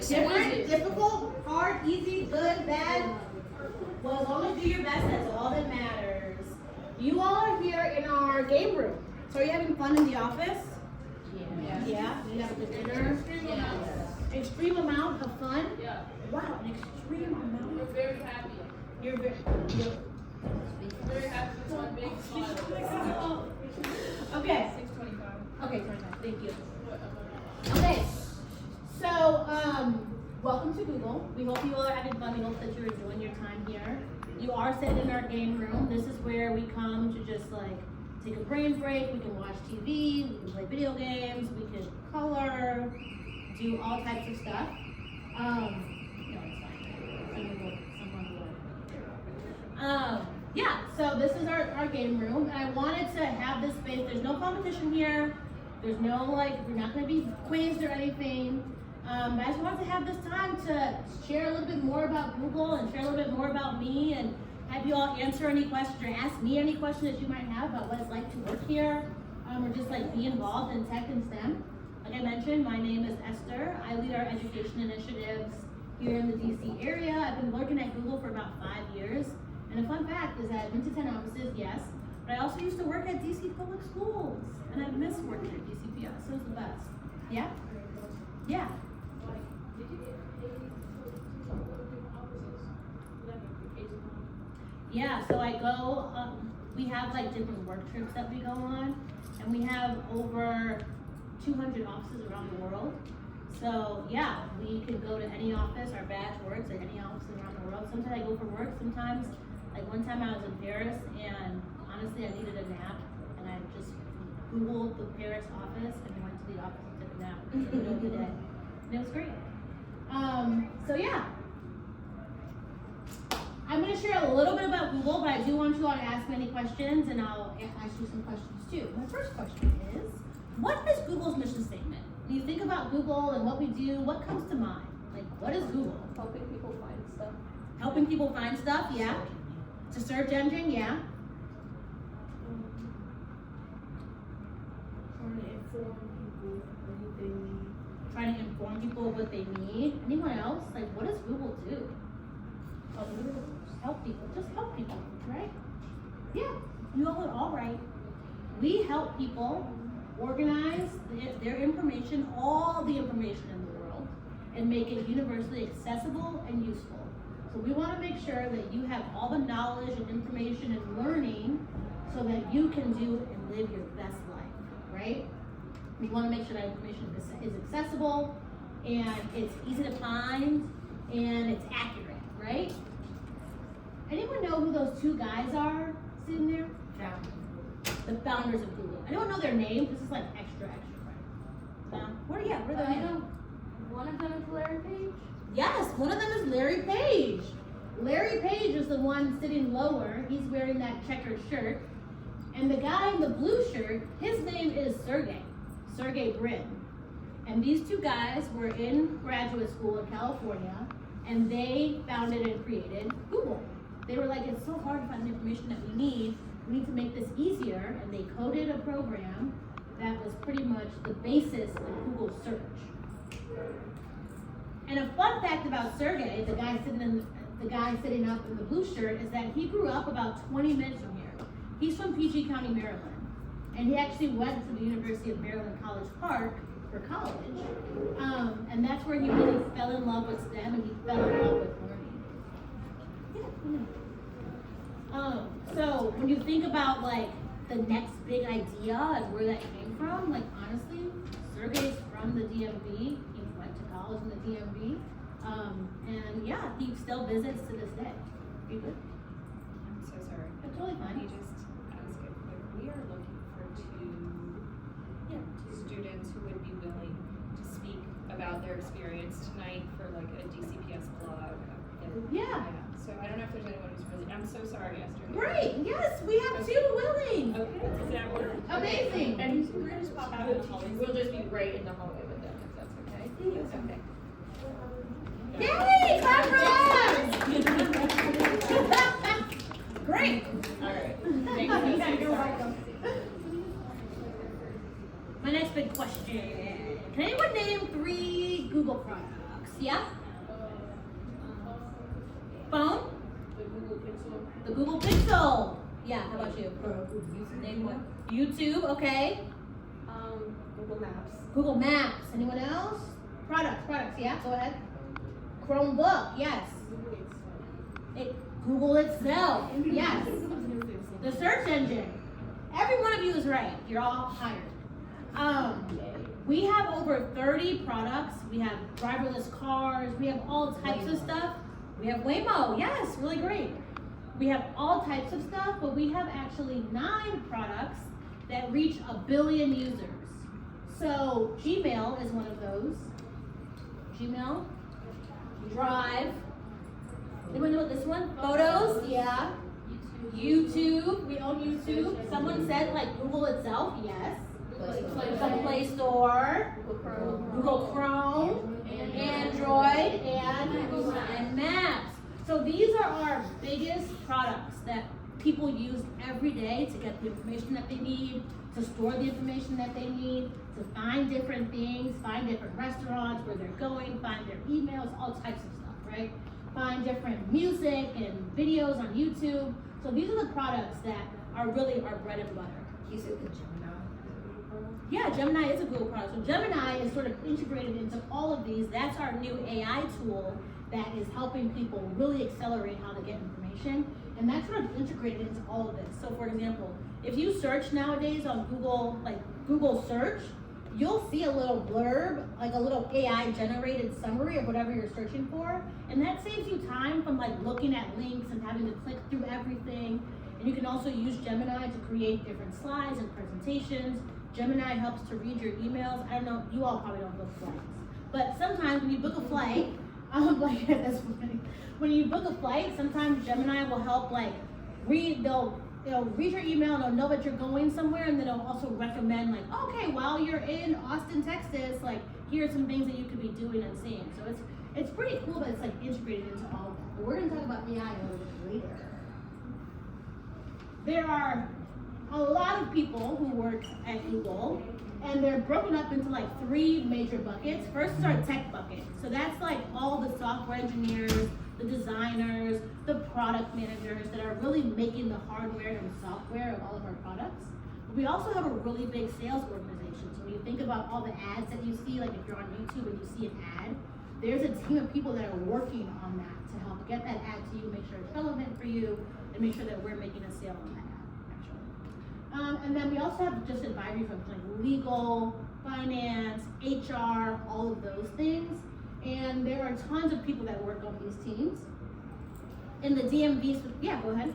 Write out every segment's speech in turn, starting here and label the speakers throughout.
Speaker 1: Different, difficult, hard, easy, good, bad. Well, as long as you do your best, that's all that matters. You all are here in our game room. So are you having fun in the office? Yeah. You have a good dinner? Yeah. Extreme amount of fun?
Speaker 2: Yeah.
Speaker 1: Wow, an extreme amount.
Speaker 2: We're very happy.
Speaker 1: You're very
Speaker 2: happy with one big smile.
Speaker 1: Okay.
Speaker 2: 625.
Speaker 1: Okay, 25. Thank you. Okay. So, welcome to Google. We hope you all are having fun. We hope that you're enjoying your time here. You are sitting in our game room. This is where we come to just like take a brain break. We can watch TV, we can play video games, we can color, do all types of stuff. No, it's fine. Yeah, so this is our game room. And I wanted to have this space. There's no competition here. There's no we're not going to be quizzed or anything. I just wanted to have this time to share a little bit more about Google and share a little bit more about me and have you all answer any questions or ask me any questions that you might have about what it's like to work here or just be involved in tech and STEM. Like I mentioned, my name is Esther. I lead our education initiatives here in the DC area. I've been working at Google for about 5 years. And a fun fact is that I've been to 10 offices, yes, but I also used to work at DC Public Schools. And I miss working at DCPS, so it's the best. Yeah? Yeah. Yeah, so I go, we have different work trips that we go on, and we have over 200 offices around the world. So yeah, we can go to any office, our badge works at any office around the world. Sometimes I go for work, sometimes, one time I was in Paris, and honestly I needed a nap, and I just Googled the Paris office, and went to the office and took a nap in the middle of the day. And it was great. So yeah. I'm going to share a little bit about Google, but I do want you all to ask me any questions, and I'll ask you some questions too. My first question is, what is Google's mission statement? When you think about Google and what we do, what comes to mind? What is Google?
Speaker 2: Helping people find stuff.
Speaker 1: Helping people find stuff, yeah. It's a search engine, yeah. Trying to inform people of what they need. Anyone else? What does Google do? Help people. Just help people, right? Yeah, you all are all right. We help people organize their information, all the information in the world, and make it universally accessible and useful. So we want to make sure that you have all the knowledge and information and learning so that you can do and live your best life, right? We want to make sure that information is accessible and it's easy to find and it's accurate, right? Anyone know who those two guys are sitting there? Yeah. The founders of Google. Anyone know their names? This is extra, right? What are their names?
Speaker 2: One of them is Larry Page.
Speaker 1: Yes, one of them is Larry Page. Larry Page is the one sitting lower. He's wearing that checkered shirt. And the guy in the blue shirt, his name is Sergey Brin. And these two guys were in graduate school in California, and they founded and created Google. They were it's so hard to find the information that we need to make this easier, and they coded a program that was pretty much the basis of Google search. And a fun fact about Sergey, the guy sitting up in the blue shirt, is that he grew up about 20 minutes from here. He's from PG County, Maryland, and he actually went to the University of Maryland College Park for college, and that's where he really fell in love with STEM and he fell in love with learning. So when you think about the next big idea and where that came from, honestly, Sergey's from the DMV. He went to college in the DMV, and yeah, he still visits to this day. Are you good?
Speaker 3: I'm so sorry.
Speaker 1: That's totally fine.
Speaker 3: Can you just ask if we are looking for two students who would be willing to speak about their experience tonight for a DCPS blog.
Speaker 1: Yeah.
Speaker 3: So I don't know if there's anyone who's really. I'm so sorry, Esther.
Speaker 1: Great. Yes, we have two willing.
Speaker 3: Okay. Does that work?
Speaker 1: Amazing.
Speaker 3: And we're gonna just pop out in the hallway. We'll just be right in the hallway with them, if that's okay. Okay.
Speaker 1: Yay! Clap for us! Great.
Speaker 3: All right. Thank you.
Speaker 1: You're welcome. My next big question. Can anyone name 3 Google products? Yeah? Phone? The Google Pixel. Yeah, how about you? Name one. YouTube, okay.
Speaker 2: Google Maps.
Speaker 1: Google Maps. Anyone else? Products, yeah, go ahead. Chromebook, yes. Google itself, yes. The search engine. Every one of you is right. You're all hired. We have over 30 products. We have driverless cars. We have all types of stuff. We have Waymo, yes, really great. We have all types of stuff, but we have actually 9 products that reach 1 billion users. So Gmail is one of those. Gmail, Drive. Anyone know what this one? Photos, yeah. YouTube, we own YouTube. Someone said like Google itself, yes. The Play Store, Google Chrome, Android, and Maps. So these are our biggest products that people use every day to get the information that they need, to store the information that they need, to find different things, find different restaurants where they're going, find their emails, all types of stuff, right? Find different music and videos on YouTube. So these are the products that are really our bread and butter.
Speaker 4: You said the Gemini.
Speaker 1: Yeah, Gemini is a Google product. So Gemini is sort of integrated into all of these. That's our new AI tool that is helping people really accelerate how to get information. And that's sort of integrated into all of this. So for example, if you search nowadays on Google, like Google search, you'll see a little blurb, like a little AI generated summary of whatever you're searching for. And that saves you time from like looking at links and having to click through everything. And you can also use Gemini to create different slides and presentations. Gemini helps to read your emails. I don't know, you all probably don't book flights. But sometimes when you book a flight, like that's funny. When you book a flight, sometimes Gemini will help like they'll read your email and they'll know that you're going somewhere, and then it'll also recommend like, okay, while you're in Austin, Texas, like here are some things that you could be doing and seeing. So it's pretty cool that it's like integrated into all of that. But we're gonna talk about AI a little bit later. There are a lot of people who work at Google, and they're broken up into like 3 major buckets. First is our tech bucket. So that's like all the software engineers, the designers, the product managers that are really making the hardware and software of all of our products. But we also have a really big sales organization. So when you think about all the ads that you see, like if you're on YouTube and you see an ad, there's a team of people that are working on that to help get that ad to you, make sure it's relevant for you, and make sure that we're making a sale on that ad, actually. And then we also have just advisory from like legal, finance, HR, all of those things. And there are tons of people that work on these teams. In the DMV, yeah, go ahead.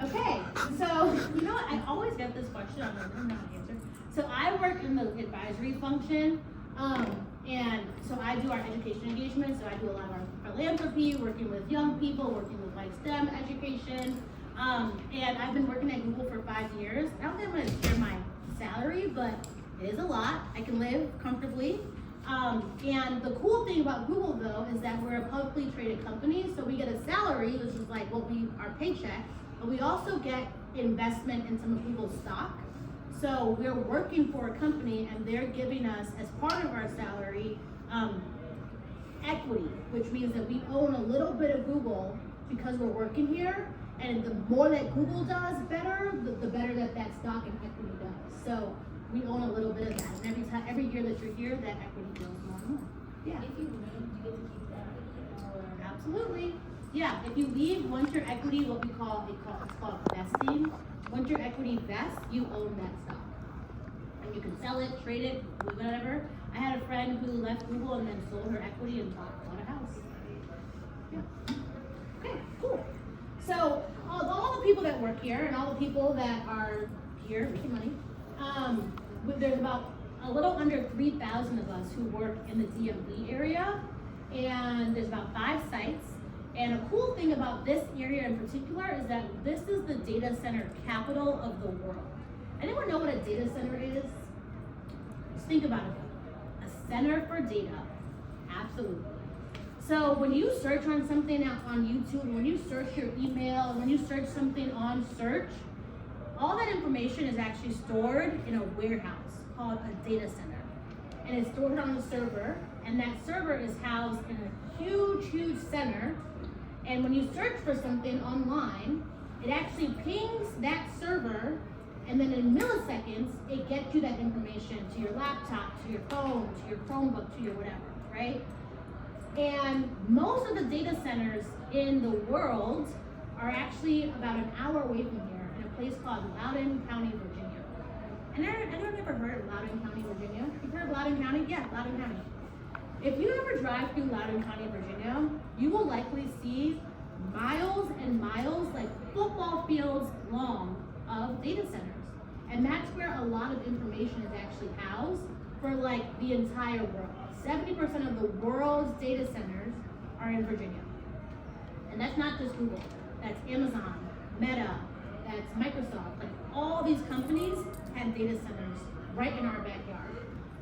Speaker 1: Okay, so you know what? I always get this question, I don't know how to answer. So I work in the advisory function, and so I do our education engagement. So I do a lot of our philanthropy, working with young people, working with like STEM education. And I've been working at Google for 5 years. I don't think I'm gonna share my salary, but it is a lot. I can live comfortably. And the cool thing about Google though is that we're a publicly traded company, so we get a salary, which is like our paycheck, but we also get investment in some of Google's stock. So we're working for a company and they're giving us, as part of our salary, equity, which means that we own a little bit of Google because we're working here. And the more that Google does better, the better that stock and equity does. So we own a little bit of that. And every year that you're here, that equity grows more and more. Yeah.
Speaker 2: If you leave, you get to keep that.
Speaker 1: Absolutely. Yeah, if you leave, once your equity, it's called vesting. Once your equity vests, you own that stock. And you can sell it, trade it, do whatever. I had a friend who left Google and then sold her equity and bought a house. Yeah. Okay, cool. So all the people that work here and all the people that are here making money, there's about a little under 3,000 of us who work in the DMV area, and there's about 5 sites. And a cool thing about this area in particular is that this is the data center capital of the world. Anyone know what a data center is? Just think about it. A center for data. Absolutely. So when you search on something on YouTube, when you search your email, when you search something on search, all that information is actually stored in a warehouse called a data center. and it's stored on a server, and that server is housed in a huge center. And when you search for something online, it actually pings that server, and then in milliseconds, it gets you that information to your laptop, to your phone, to your Chromebook, to your whatever, right? And most of the data centers in the world are actually about an hour away from here in a place called Loudoun County, Virginia. And anyone ever heard of Loudoun County, Virginia? You've heard of Loudoun County? Yeah, Loudoun County. If you ever drive through Loudoun County, Virginia, you will likely see miles and miles, like football fields long, of data centers. And that's where a lot of information is actually housed for like the entire world. 70% of the world's data centers are in Virginia. And that's not just Google, that's Amazon, Meta, that's Microsoft. Like all these companies have data centers right in our backyard.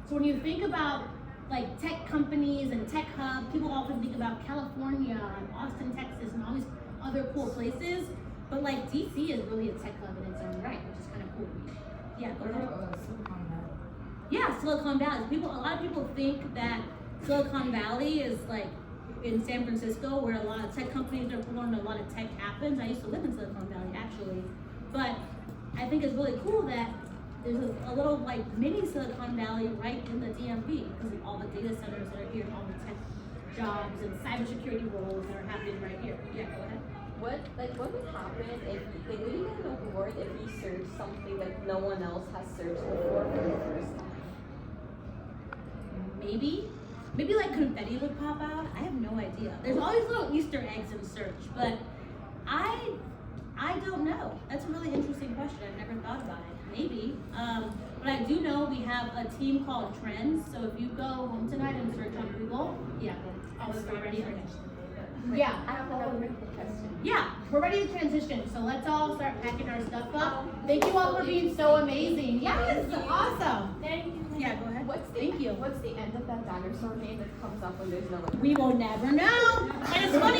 Speaker 1: So when you think about like tech companies and tech hubs, people often think about California and Austin, Texas, and all these other cool places. But like DC is really a tech hub in its own right, which is kind of cool to me. Yeah, go ahead.
Speaker 4: Silicon Valley.
Speaker 1: Yeah, Silicon Valley. A lot of people think that Silicon Valley is like in San Francisco, where a lot of tech companies are formed, a lot of tech happens. I used to live in Silicon Valley actually, but I think it's really cool that there's a little like mini Silicon Valley right in the DMV because of all the data centers that are here, all the tech jobs and cybersecurity roles that are happening right here. Yeah, go ahead.
Speaker 2: What would happen if, like, would you get an award if you search something that no one else has searched before for the first time?
Speaker 1: Maybe like confetti would pop out. I have no idea. There's always little Easter eggs in search, but I don't know. That's a really interesting question. I've never thought about it. Maybe. But I do know we have a team called Trends. So if you go home tonight and search on Google, yeah, I'll start ready for next. Yeah.
Speaker 2: I have another question.
Speaker 1: Yeah, we're ready to transition. So let's all start packing our stuff up. Thank you all for being so amazing. Yes, awesome.
Speaker 2: Thank you.
Speaker 1: Yeah, go ahead.
Speaker 2: Thank you. What's the end of that dinosaur name that comes up when there's no one?
Speaker 1: We will never know. And it's funny